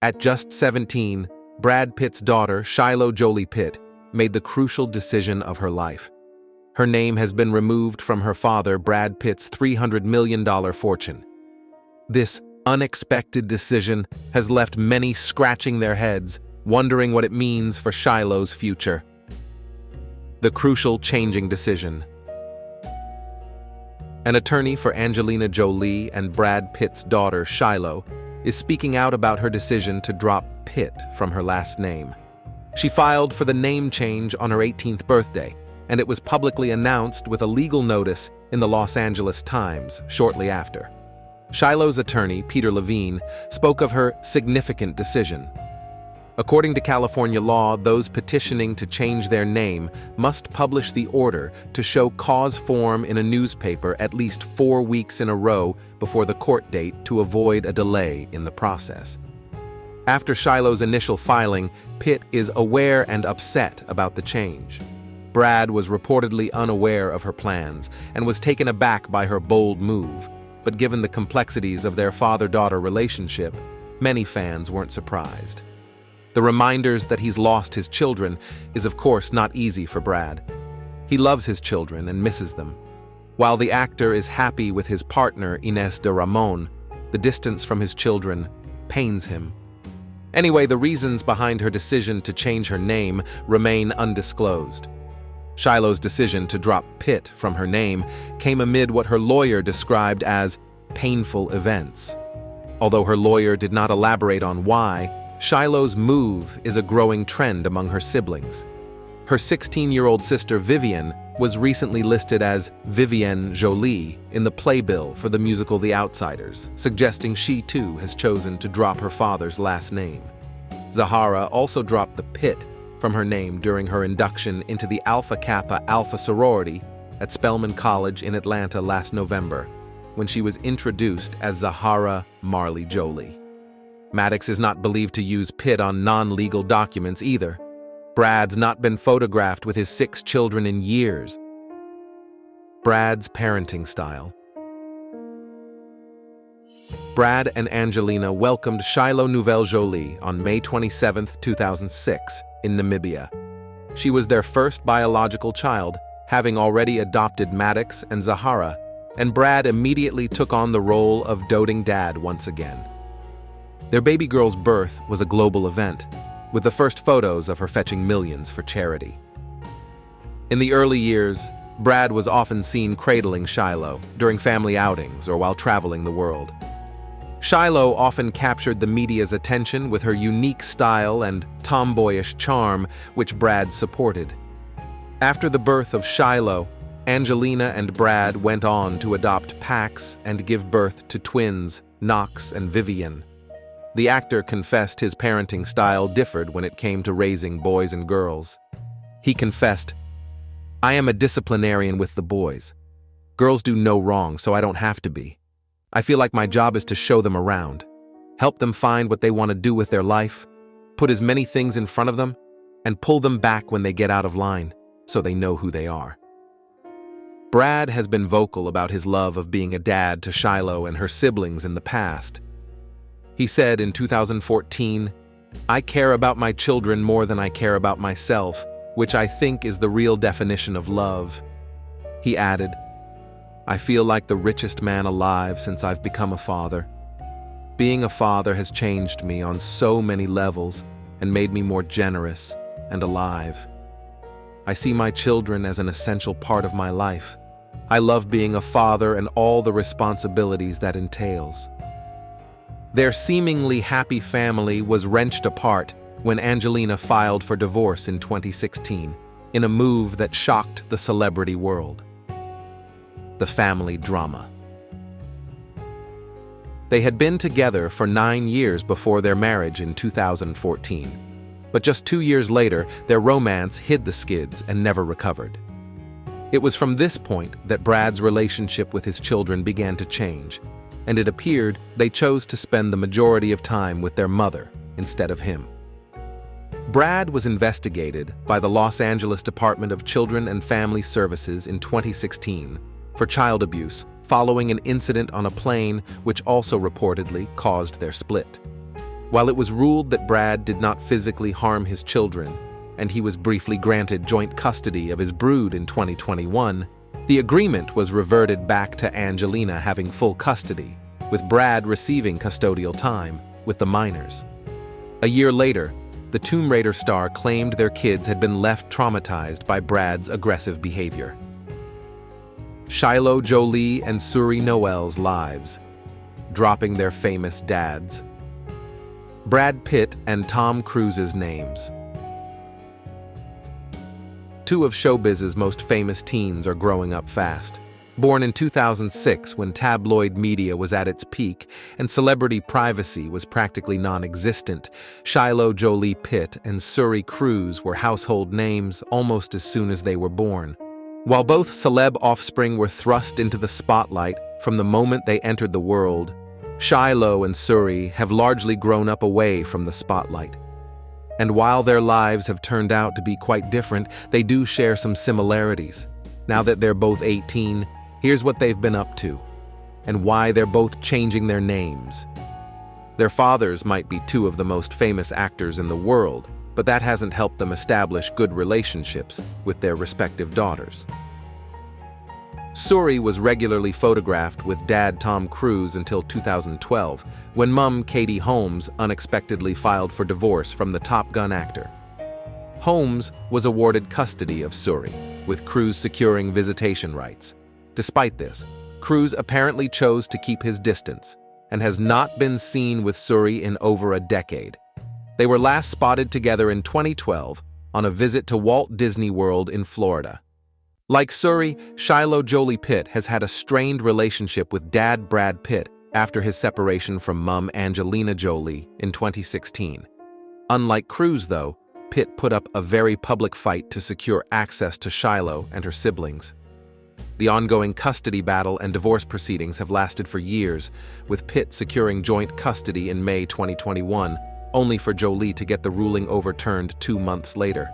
At just 17, Brad Pitt's daughter, Shiloh Jolie-Pitt, made the crucial decision of her life. Her name has been removed from her father, Brad Pitt's $300 million fortune. This unexpected decision has left many scratching their heads, wondering what it means for Shiloh's future. The crucial changing decision. An attorney for Angelina Jolie and Brad Pitt's daughter, Shiloh, is speaking out about her decision to drop Pitt from her last name. She filed for the name change on her 18th birthday, and it was publicly announced with a legal notice in the Los Angeles Times shortly after. Shiloh's attorney, Peter Levine, spoke of her significant decision. According to California law, those petitioning to change their name must publish the order to show cause form in a newspaper at least 4 weeks in a row before the court date to avoid a delay in the process. After Shiloh's initial filing, Pitt is aware and upset about the change. Brad was reportedly unaware of her plans and was taken aback by her bold move, but given the complexities of their father-daughter relationship, many fans weren't surprised. The reminders that he's lost his children is of course not easy for Brad. He loves his children and misses them. While the actor is happy with his partner, Inés de Ramón, the distance from his children pains him. Anyway, the reasons behind her decision to change her name remain undisclosed. Shiloh's decision to drop Pitt from her name came amid what her lawyer described as painful events. Although her lawyer did not elaborate on why, Shiloh's move is a growing trend among her siblings. Her 16-year-old sister Vivienne was recently listed as Vivienne Jolie in the playbill for the musical The Outsiders, suggesting she too has chosen to drop her father's last name. Zahara also dropped the Pitt from her name during her induction into the Alpha Kappa Alpha sorority at Spelman College in Atlanta last November, when she was introduced as Zahara Marley Jolie. Maddox is not believed to use Pitt on non-legal documents either. Brad's not been photographed with his 6 children in years. Brad's parenting style. Brad and Angelina welcomed Shiloh Nouvelle Jolie on May 27, 2006, in Namibia. She was their first biological child, having already adopted Maddox and Zahara, and Brad immediately took on the role of doting dad once again. Their baby girl's birth was a global event, with the first photos of her fetching millions for charity. In the early years, Brad was often seen cradling Shiloh during family outings or while traveling the world. Shiloh often captured the media's attention with her unique style and tomboyish charm, which Brad supported. After the birth of Shiloh, Angelina and Brad went on to adopt Pax and give birth to twins, Knox and Vivienne. The actor confessed his parenting style differed when it came to raising boys and girls. He confessed, "I am a disciplinarian with the boys. Girls do no wrong, so I don't have to be. I feel like my job is to show them around, help them find what they want to do with their life, put as many things in front of them, and pull them back when they get out of line, so they know who they are." Brad has been vocal about his love of being a dad to Shiloh and her siblings in the past. He said in 2014, "I care about my children more than I care about myself, which I think is the real definition of love." He added, "I feel like the richest man alive since I've become a father. Being a father has changed me on so many levels and made me more generous and alive. I see my children as an essential part of my life. I love being a father and all the responsibilities that entails." Their seemingly happy family was wrenched apart when Angelina filed for divorce in 2016, in a move that shocked the celebrity world. The family drama. They had been together for 9 years before their marriage in 2014, but just 2 years later, their romance hid the skids and never recovered. It was from this point that Brad's relationship with his children began to change, and it appeared they chose to spend the majority of time with their mother instead of him. Brad was investigated by the Los Angeles Department of Children and Family Services in 2016 for child abuse following an incident on a plane which also reportedly caused their split. While it was ruled that Brad did not physically harm his children, and he was briefly granted joint custody of his brood in 2021, the agreement was reverted back to Angelina having full custody, with Brad receiving custodial time with the minors. A year later, the Tomb Raider star claimed their kids had been left traumatized by Brad's aggressive behavior. Shiloh Jolie and Suri Noel's lives, dropping their famous dads. Brad Pitt and Tom Cruise's names. Two of showbiz's most famous teens are growing up fast. Born in 2006 when tabloid media was at its peak and celebrity privacy was practically non-existent, Shiloh Jolie-Pitt and Suri Cruise were household names almost as soon as they were born. While both celeb offspring were thrust into the spotlight from the moment they entered the world, Shiloh and Suri have largely grown up away from the spotlight. And while their lives have turned out to be quite different, they do share some similarities. Now that they're both 18, here's what they've been up to, and why they're both changing their names. Their fathers might be two of the most famous actors in the world, but that hasn't helped them establish good relationships with their respective daughters. Suri was regularly photographed with dad Tom Cruise until 2012, when mom Katie Holmes unexpectedly filed for divorce from the Top Gun actor. Holmes was awarded custody of Suri, with Cruise securing visitation rights. Despite this, Cruise apparently chose to keep his distance and has not been seen with Suri in over a decade. They were last spotted together in 2012 on a visit to Walt Disney World in Florida. Like Suri, Shiloh Jolie-Pitt has had a strained relationship with dad Brad Pitt after his separation from mom Angelina Jolie in 2016. Unlike Cruise, though, Pitt put up a very public fight to secure access to Shiloh and her siblings. The ongoing custody battle and divorce proceedings have lasted for years, with Pitt securing joint custody in May 2021, only for Jolie to get the ruling overturned 2 months later.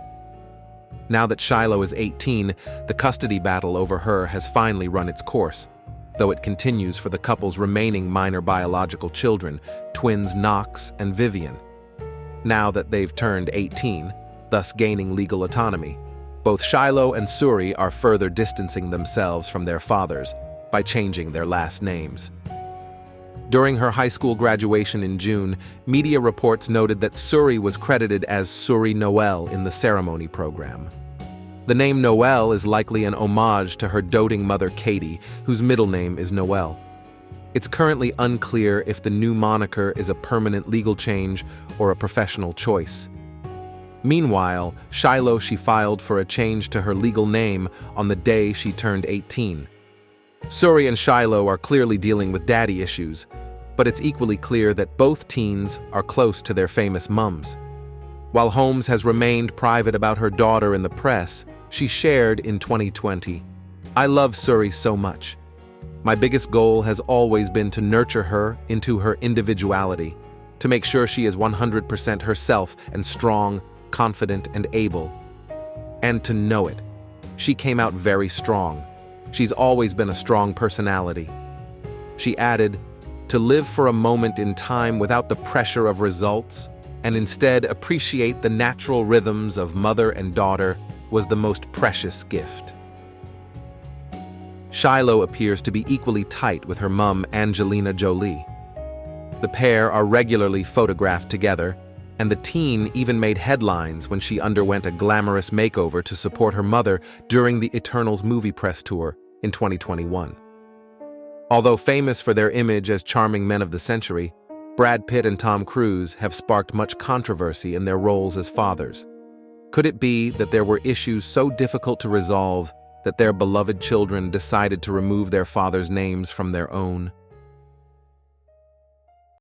Now that Shiloh is 18, the custody battle over her has finally run its course, though it continues for the couple's remaining minor biological children, twins Knox and Vivian. Now that they've turned 18, thus gaining legal autonomy, both Shiloh and Suri are further distancing themselves from their fathers by changing their last names. During her high school graduation in June, media reports noted that Suri was credited as Suri Noel in the ceremony program. The name Noel is likely an homage to her doting mother Katie, whose middle name is Noel. It's currently unclear if the new moniker is a permanent legal change or a professional choice. Meanwhile, Shiloh filed for a change to her legal name on the day she turned 18. Suri and Shiloh are clearly dealing with daddy issues, but it's equally clear that both teens are close to their famous mums. While Holmes has remained private about her daughter in the press, she shared in 2020, "I love Suri so much. My biggest goal has always been to nurture her into her individuality, to make sure she is 100% herself and strong, confident, and able. And to know it. She came out very strong. She's always been a strong personality." She added, "To live for a moment in time without the pressure of results and instead appreciate the natural rhythms of mother and daughter was the most precious gift." Shiloh appears to be equally tight with her mum Angelina Jolie. The pair are regularly photographed together, and the teen even made headlines when she underwent a glamorous makeover to support her mother during the Eternals movie press tour in 2021. Although famous for their image as charming men of the century, Brad Pitt and Tom Cruise have sparked much controversy in their roles as fathers. Could it be that there were issues so difficult to resolve that their beloved children decided to remove their fathers' names from their own?